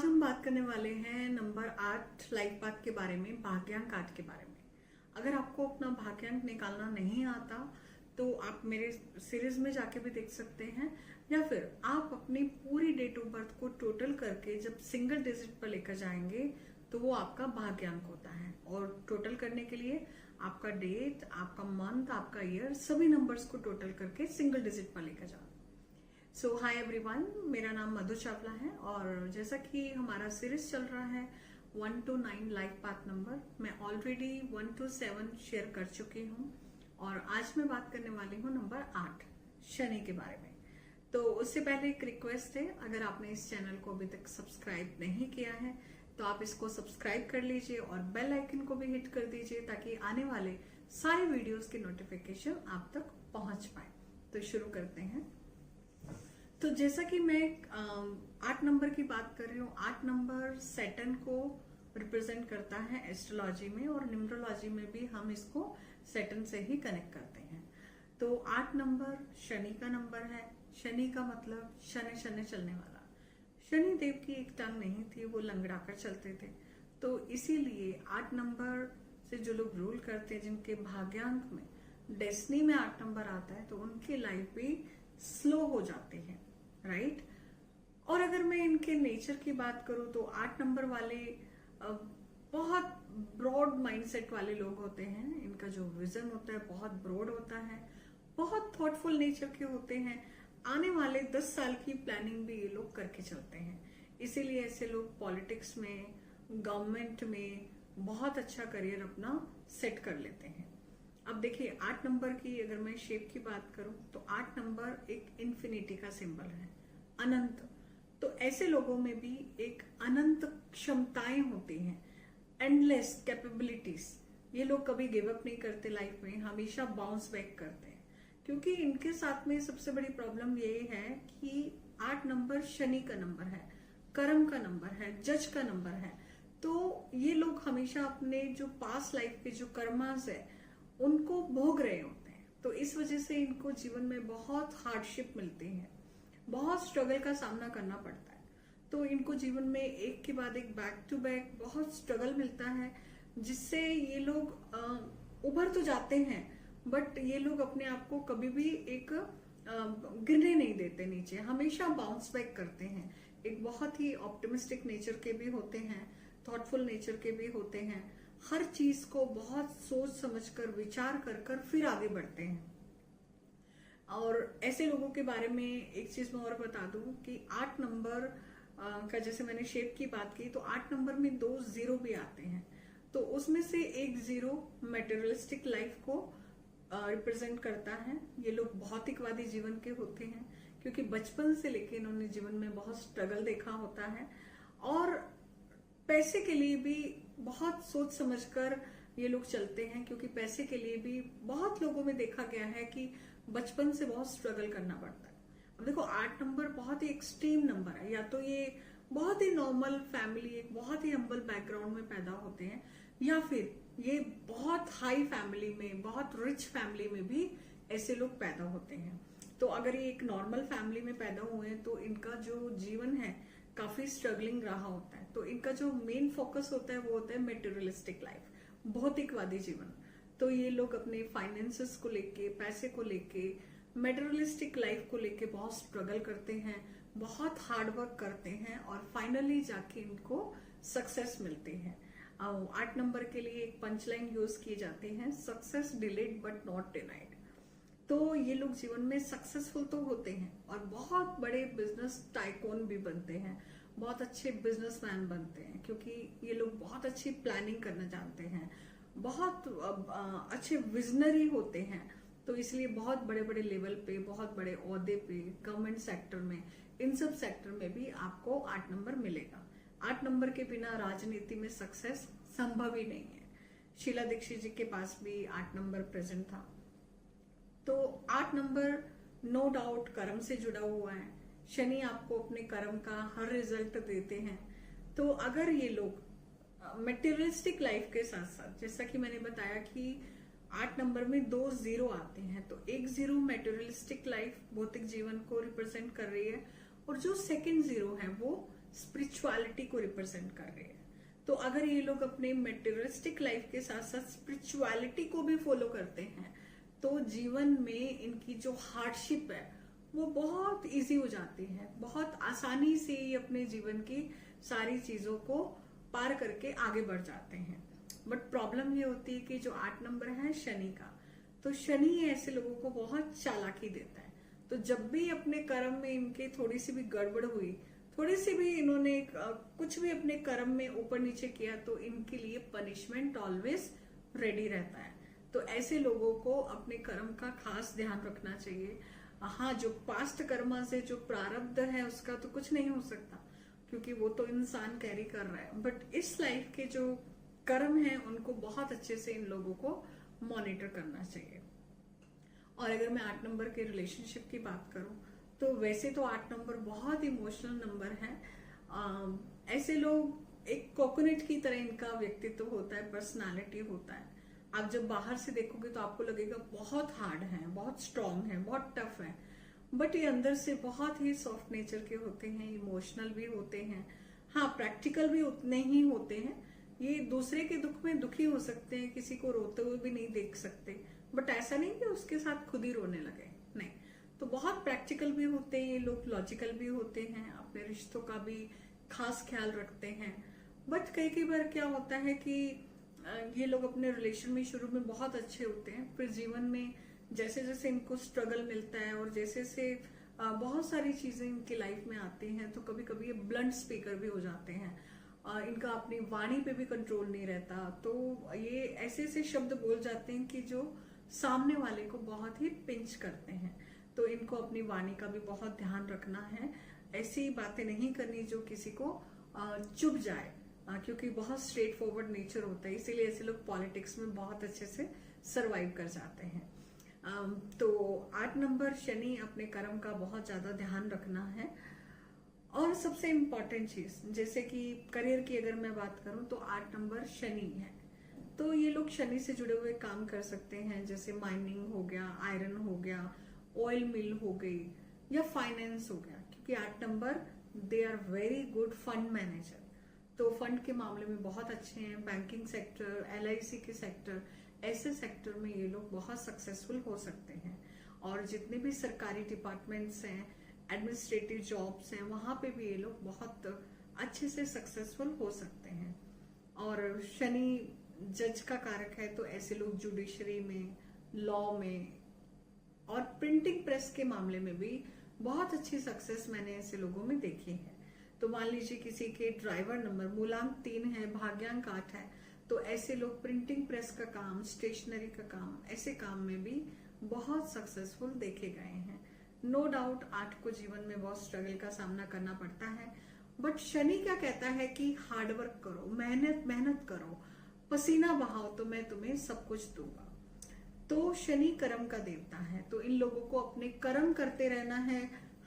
आज हम बात करने वाले हैं नंबर 8 लाइफ पाथ के बारे में, भाग्यांक 8 के बारे में। अगर आपको अपना भाग्यांक निकालना नहीं आता तो आप मेरे सीरीज में जाके भी देख सकते हैं, या फिर आप अपनी पूरी डेट ऑफ बर्थ को टोटल करके जब सिंगल डिजिट पर लेकर जाएंगे तो वो आपका भाग्यांक होता है। और टोटल करने के लिए आपका डेट, आपका मंथ, आपका ईयर, सभी नंबर्स को टोटल करके सिंगल डिजिट पर लेकर जाओ। सो हाय एवरीवन, मेरा नाम मधु चावला है और जैसा कि हमारा सीरीज चल रहा है 1 to 9 लाइफ पाथ नंबर, मैं ऑलरेडी 1 to 7 शेयर कर चुकी हूँ और आज मैं बात करने वाली हूँ नंबर 8 शनि के बारे में। तो उससे पहले एक रिक्वेस्ट है, अगर आपने इस चैनल को अभी तक सब्सक्राइब नहीं किया है तो आप इसको सब्सक्राइब कर लीजिए और बेल आइकन को भी हिट कर दीजिए ताकि आने वाले सारे वीडियोस की नोटिफिकेशन आप तक पहुंच पाए। तो शुरू करते हैं। तो जैसा कि मैं 8 नंबर की बात कर रही हूँ, 8 नंबर सैटर्न को रिप्रेजेंट करता है एस्ट्रोलॉजी में, और न्यूमरोलॉजी में भी हम इसको सैटर्न से ही कनेक्ट करते हैं। तो 8 नंबर शनि का नंबर है। शनि का मतलब शनि शनि चलने वाला। शनि देव की एक टांग नहीं थी, वो लंगड़ाकर चलते थे। तो इसीलिए 8 नंबर से जो लोग रूल करते हैं, जिनके भाग्यांक में डेस्टिनी में 8 नंबर आता है, तो उनकी लाइफ भी स्लो हो जाती है, राइट। और अगर मैं इनके नेचर की बात करूं तो 8 नंबर वाले बहुत ब्रॉड माइंडसेट वाले लोग होते हैं। इनका जो विजन होता है बहुत ब्रॉड होता है, बहुत थॉटफुल नेचर के होते हैं। आने वाले 10 साल की प्लानिंग भी ये लोग करके चलते हैं। इसीलिए ऐसे लोग पॉलिटिक्स में, गवर्नमेंट में बहुत अच्छा करियर अपना सेट कर लेते हैं। अब देखिए 8 नंबर की अगर मैं शेप की बात करूं तो 8 नंबर एक इन्फिनिटी का सिंबल है, अनंत। तो ऐसे लोगों में भी एक अनंत क्षमताएं होती हैं, एंडलेस कैपेबिलिटीज। ये लोग कभी गिव अप नहीं करते लाइफ में, हमेशा बाउंस बैक करते हैं। क्योंकि इनके साथ में सबसे बड़ी प्रॉब्लम ये है कि 8 नंबर शनि का नंबर है, कर्म का नंबर है, जज का नंबर है। तो ये लोग हमेशा अपने जो पास्ट लाइफ के जो कर्मास है उनको भोग रहे होते हैं। तो इस वजह से इनको जीवन में बहुत हार्डशिप मिलती है, बहुत स्ट्रगल का सामना करना पड़ता है। तो इनको जीवन में एक के बाद एक, बैक टू बैक बहुत स्ट्रगल मिलता है, जिससे ये लोग उभर तो जाते हैं, बट ये लोग अपने आप को कभी भी एक गिरने नहीं देते नीचे, हमेशा बाउंस बैक करते हैं। एक बहुत ही ऑप्टिमिस्टिक नेचर के भी होते हैं, थॉटफुल नेचर के भी होते हैं। हर चीज को बहुत सोच समझकर, विचार कर फिर आगे बढ़ते हैं। और ऐसे लोगों के बारे में एक चीज मैं और बता दूं कि 8 नंबर का, जैसे मैंने शेप की बात की, तो 8 नंबर में 2 जीरो भी आते हैं। तो उसमें से एक जीरो मटेरियलिस्टिक लाइफ को रिप्रेजेंट करता है। ये लोग भौतिकवादी जीवन के होते हैं क्योंकि बचपन से लेके इन्होंने जीवन में बहुत स्ट्रगल देखा होता है, और पैसे के लिए भी बहुत सोच समझकर ये लोग चलते हैं। क्योंकि पैसे के लिए भी बहुत लोगों में देखा गया है कि बचपन से बहुत स्ट्रगल करना पड़ता है। अब देखो 8 नंबर बहुत ही एक्सट्रीम नंबर है, या तो ये बहुत ही नॉर्मल फैमिली, एक बहुत ही हम्बल बैकग्राउंड में पैदा होते हैं, या फिर ये बहुत हाई फैमिली में, बहुत रिच फैमिली में भी ऐसे लोग पैदा होते हैं। तो अगर ये एक नॉर्मल फैमिली में पैदा हुए हैं तो इनका जो जीवन है काफी स्ट्रगलिंग रहा होता है। तो इनका जो मेन फोकस होता है वो होता है मेटेरियलिस्टिक लाइफ, भौतिकवादी जीवन। तो ये लोग अपने फाइनेंसेस को लेके, पैसे को लेके, मेटेरियलिस्टिक लाइफ को लेके बहुत स्ट्रगल करते हैं, बहुत हार्ड वर्क करते हैं, और फाइनली जाके इनको सक्सेस मिलती है। 8 नंबर के लिए एक पंचलाइन यूज की जाती है, success delayed but not denied. तो ये लोग जीवन में सक्सेसफुल तो होते हैं और बहुत बड़े बिजनेस टाइकून भी बनते हैं, बहुत अच्छे बिजनेसमैन बनते हैं, क्योंकि ये लोग बहुत अच्छी प्लानिंग करना जानते हैं, बहुत अच्छे विजनरी होते हैं। तो इसलिए बहुत बड़े बड़े लेवल पे, बहुत बड़े ओहदे पे, गवर्नमेंट सेक्टर में, इन सब सेक्टर में भी आपको 8 नंबर मिलेगा। 8 नंबर के बिना राजनीति में सक्सेस संभव ही नहीं है। शीला दीक्षित जी के पास भी 8 नंबर प्रेजेंट था। तो 8 नंबर नो डाउट कर्म से जुड़ा हुआ है। शनि आपको अपने कर्म का हर रिजल्ट देते हैं। तो अगर ये लोग मटेरियलिस्टिक लाइफ के साथ साथ, जैसा कि मैंने बताया कि 8 नंबर में 2 जीरो आते हैं, तो एक जीरो मटेरियलिस्टिक लाइफ, भौतिक जीवन को रिप्रेजेंट कर रही है, और जो सेकंड जीरो है वो स्पिरिचुअलिटी को रिप्रेजेंट कर रही है। तो अगर ये लोग अपने मेटेरियलिस्टिक लाइफ के साथ साथ स्पिरिचुअलिटी को भी फॉलो करते हैं तो जीवन में इनकी जो हार्डशिप है वो बहुत इजी हो जाती है, बहुत आसानी से ये अपने जीवन की सारी चीजों को पार करके आगे बढ़ जाते हैं। बट प्रॉब्लम ये होती है कि जो 8 नंबर है शनि का, तो शनि ऐसे लोगों को बहुत चालाकी देता है। तो जब भी अपने कर्म में इनके थोड़ी सी भी गड़बड़ हुई, थोड़ी सी भी इन्होंने कुछ भी अपने कर्म में ऊपर नीचे किया तो इनके लिए पनिशमेंट ऑलवेज रेडी रहता है। तो ऐसे लोगों को अपने कर्म का खास ध्यान रखना चाहिए। हाँ, जो पास्ट कर्मा से जो प्रारब्ध है उसका तो कुछ नहीं हो सकता क्योंकि वो तो इंसान कैरी कर रहा है, बट इस लाइफ के जो कर्म है उनको बहुत अच्छे से इन लोगों को मॉनिटर करना चाहिए। और अगर मैं 8 नंबर के रिलेशनशिप की बात करूं तो वैसे तो 8 नंबर बहुत इमोशनल नंबर है। ऐसे लोग एक कोकोनट की तरह इनका व्यक्तित्व होता है, पर्सनालिटी होता है। आप जब बाहर से देखोगे तो आपको लगेगा बहुत हार्ड है, बहुत स्ट्रांग है, बहुत टफ है, बट ये अंदर से बहुत ही सॉफ्ट नेचर के होते हैं, इमोशनल भी होते हैं। हाँ, प्रैक्टिकल भी उतने ही होते हैं। ये दूसरे के दुख में दुखी हो सकते हैं, किसी को रोते हुए भी नहीं देख सकते, बट ऐसा नहीं कि उसके साथ खुद ही रोने लगे, नहीं। तो बहुत प्रैक्टिकल भी होते हैं ये लोग, लॉजिकल भी होते हैं, अपने रिश्तों का भी खास ख्याल रखते हैं। बट कई बार क्या होता है कि ये लोग अपने रिलेशन में शुरू में बहुत अच्छे होते हैं, फिर जीवन में जैसे जैसे इनको स्ट्रगल मिलता है और जैसे से बहुत सारी चीजें इनकी लाइफ में आती हैं तो कभी कभी ये ब्लंट स्पीकर भी हो जाते हैं। इनका अपनी वाणी पे भी कंट्रोल नहीं रहता, तो ये ऐसे ऐसे शब्द बोल जाते हैं कि जो सामने वाले को बहुत ही पिंच करते हैं। तो इनको अपनी वाणी का भी बहुत ध्यान रखना है, ऐसी बातें नहीं करनी जो किसी को चुभ जाए, क्योंकि बहुत स्ट्रेट फॉरवर्ड नेचर होता है, इसीलिए ऐसे लोग पॉलिटिक्स में बहुत अच्छे से सरवाइव कर जाते हैं। तो 8 नंबर शनि, अपने कर्म का बहुत ज्यादा ध्यान रखना है। और सबसे इम्पोर्टेंट चीज जैसे कि करियर की अगर मैं बात करूं तो 8 नंबर शनि है, तो ये लोग शनि से जुड़े हुए काम कर सकते हैं, जैसे माइनिंग हो गया, आयरन हो गया, ऑयल मिल हो गई या फाइनेंस हो गया, क्योंकि 8 number they are very good fund manager. तो फंड के मामले में बहुत अच्छे हैं। बैंकिंग सेक्टर, LIC के सेक्टर, ऐसे सेक्टर में ये लोग बहुत सक्सेसफुल हो सकते हैं। और जितने भी सरकारी डिपार्टमेंट्स हैं, एडमिनिस्ट्रेटिव जॉब्स हैं, वहां पे भी ये लोग बहुत अच्छे से सक्सेसफुल हो सकते हैं। और शनि जज का कारक है, तो ऐसे लोग जुडिशरी में, लॉ में और प्रिंटिंग प्रेस के मामले में भी बहुत अच्छी सक्सेस मैंने ऐसे लोगों में देखी है। तो मान लीजिए किसी के ड्राइवर नंबर मूलांक 3 है, भाग्यांक 8 है, तो ऐसे लोग प्रिंटिंग प्रेस का काम, स्टेशनरी का काम, ऐसे काम में भी बहुत सक्सेसफुल देखे गए हैं। नो डाउट 8 को जीवन में बहुत स्ट्रगल का सामना करना पड़ता है, बट शनि क्या कहता है कि हार्डवर्क करो, मेहनत करो, पसीना बहाओ तो मैं तुम्हें सब कुछ दूंगा। तो शनि कर्म का देवता है, तो इन लोगों को अपने कर्म करते रहना है,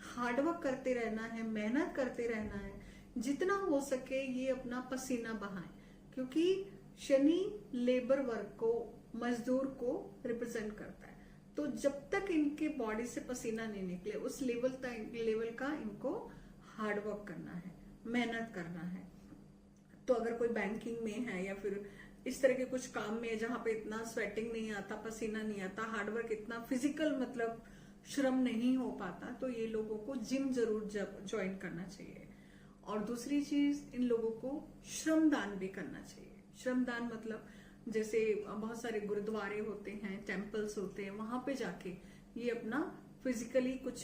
हार्डवर्क करते रहना है, मेहनत करते रहना है, जितना हो सके ये अपना पसीना बहाएं, क्योंकि शनि लेबर वर्क को, मजदूर को रिप्रेजेंट करता है। तो जब तक इनके बॉडी से पसीना नहीं निकले उस लेवल का इनको हार्डवर्क करना है, मेहनत करना है। तो अगर कोई बैंकिंग में है या फिर इस तरह के कुछ काम में है जहां पे इतना स्वेटिंग नहीं आता, पसीना नहीं आता, हार्डवर्क इतना फिजिकल मतलब श्रम नहीं हो पाता, तो ये लोगों को जिम जरूर ज्वाइन करना चाहिए। और दूसरी चीज, इन लोगों को श्रमदान भी करना चाहिए। श्रमदान मतलब जैसे बहुत सारे गुरुद्वारे होते हैं, टेम्पल्स होते हैं, वहां पे जाके ये अपना फिजिकली कुछ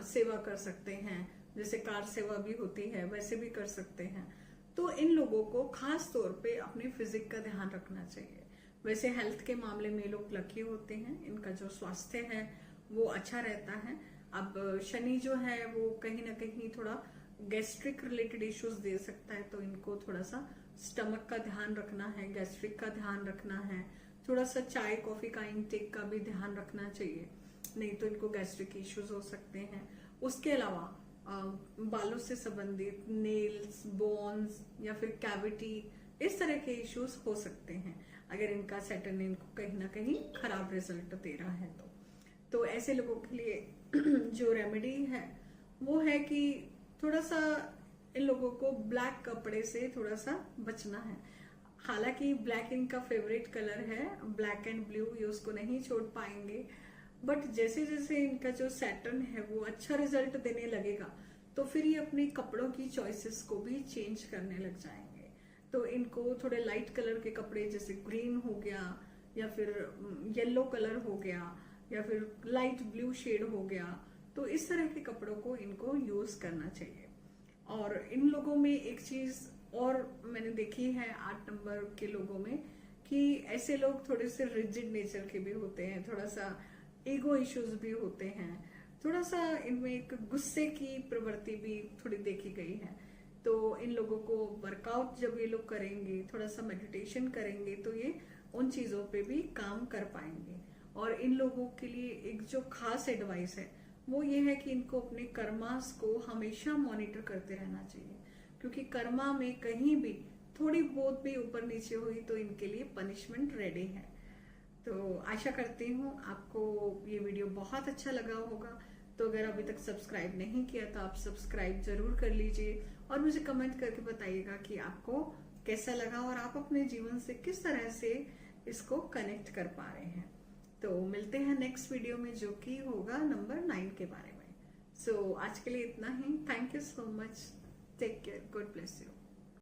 सेवा कर सकते हैं, जैसे कार सेवा भी होती है वैसे भी कर सकते हैं। तो इन लोगों को खास तौर पे अपने फिजिक का ध्यान रखना चाहिए। वैसे हेल्थ के मामले में लोग लकी होते हैं, इनका जो स्वास्थ्य है वो अच्छा रहता है। अब शनि जो है वो कहीं ना कहीं थोड़ा गैस्ट्रिक रिलेटेड इश्यूज दे सकता है, तो इनको थोड़ा सा स्टमक का ध्यान रखना है, गैस्ट्रिक का ध्यान रखना है, थोड़ा सा चाय कॉफी का इंटेक का भी ध्यान रखना चाहिए, नहीं तो इनको गैस्ट्रिक इश्यूज हो सकते हैं। उसके अलावा बालों से संबंधित नेल्स, बोन्स या फिर कैविटी, इस तरह के इश्यूज हो सकते हैं अगर इनका सैटर्न इनको कहीं ना कहीं खराब रिजल्ट दे रहा है। तो ऐसे लोगों के लिए जो रेमेडी है वो है कि थोड़ा सा इन लोगों को ब्लैक कपड़े से थोड़ा सा बचना है। हालांकि ब्लैक इनका फेवरेट कलर है, ब्लैक एंड ब्लू, ये उसको नहीं छोड़ पाएंगे। बट जैसे जैसे इनका जो सैटर्न है वो अच्छा रिजल्ट देने लगेगा, तो फिर ये अपने कपड़ों की चॉइसेस को भी चेंज करने लग जाएंगे। तो इनको थोड़े लाइट कलर के कपड़े, जैसे ग्रीन हो गया या फिर येलो कलर हो गया या फिर लाइट ब्लू शेड हो गया, तो इस तरह के कपड़ों को इनको यूज करना चाहिए। और इन लोगों में एक चीज और मैंने देखी है 8 नंबर के लोगों में, कि ऐसे लोग थोड़े से रिजिड नेचर के भी होते हैं, थोड़ा सा ईगो इश्यूज भी होते हैं, थोड़ा सा इनमें एक गुस्से की प्रवृत्ति भी थोड़ी देखी गई है। तो इन लोगों को वर्कआउट जब ये लोग करेंगे, थोड़ा सा मेडिटेशन करेंगे, तो ये उन चीजों पे भी काम कर पाएंगे। और इन लोगों के लिए एक जो खास एडवाइस है वो ये है कि इनको अपने कर्मास को हमेशा मॉनिटर करते रहना चाहिए, क्योंकि कर्मा में कहीं भी थोड़ी बहुत भी ऊपर नीचे हुई तो इनके लिए पनिशमेंट रेडी है। तो आशा करती हूँ आपको ये वीडियो बहुत अच्छा लगा होगा। तो अगर अभी तक सब्सक्राइब नहीं किया तो आप सब्सक्राइब जरूर कर लीजिए और मुझे कमेंट करके बताइएगा कि आपको कैसा लगा और आप अपने जीवन से किस तरह से इसको कनेक्ट कर पा रहे हैं। तो मिलते हैं नेक्स्ट वीडियो में, जो कि होगा नंबर 9 के बारे में। सो आज के लिए इतना ही। Thank you so much. Take care. God bless you.